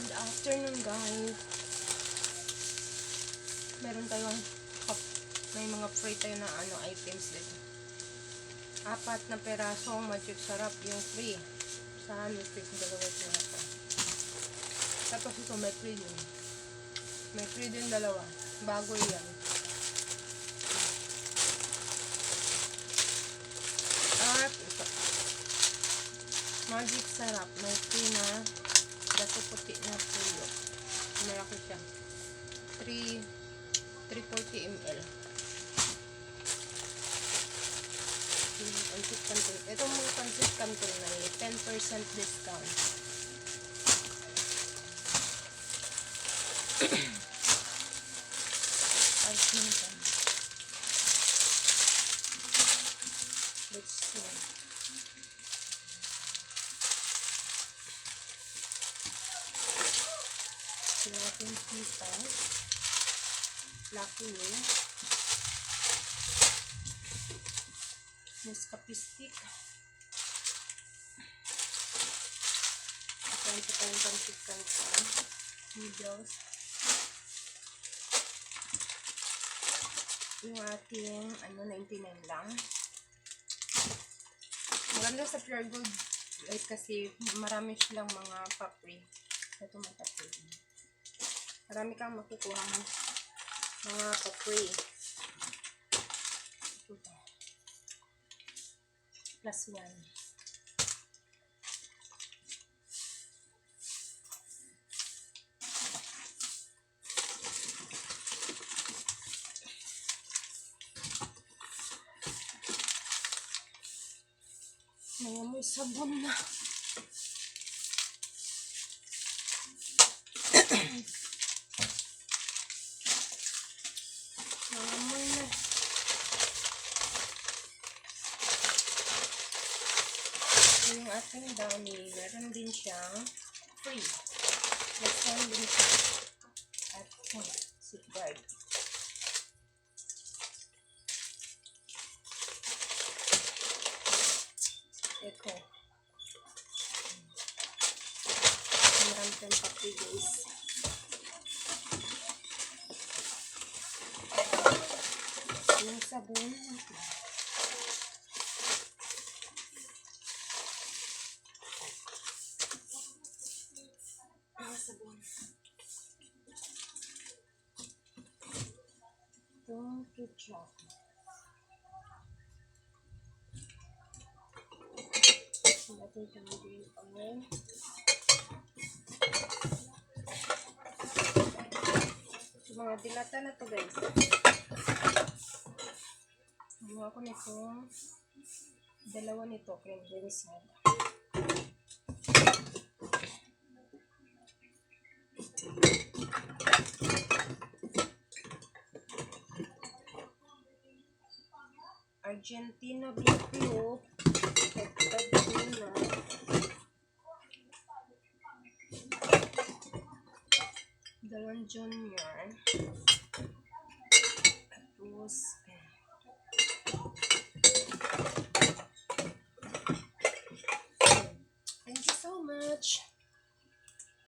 Good afternoon, guys. Meron tayong may mga free tayo na items dito. 4 na perasong Magic Sarap yung free. Sa Netflix, dalawa ito na ito. Tapos ito, may free din. May free din dalawa. Bago yan. At ito. Magic Sarap. May free na dato puti na tuyo. Malaki siya. 340 ml. Pancit Canton. Itong mga Pancit Canton na 10% discount. Let's see. Ating pita, Lucky Me, Nescafe stick, ito tayong Pancit Canton, noodles, yung ating 99 lang. Maganda sa Pure Gold guys kasi marami silang mga papri. Ito may papri. Marami kang makukuha ng mga papri. Plus 1. May sabon na. Yung ating downy, meron din siyang free. Meron din siya. At safeguard. Ito. Meron tayong papi guys. Yung sabon. Sabon. Itong ketchup. Natin tanggalin ang mga dilata na to guys. Gumawa ko nito. Dalawa nito. Cranberry salad. Argentina beef cube, tuna, Dalan Junior,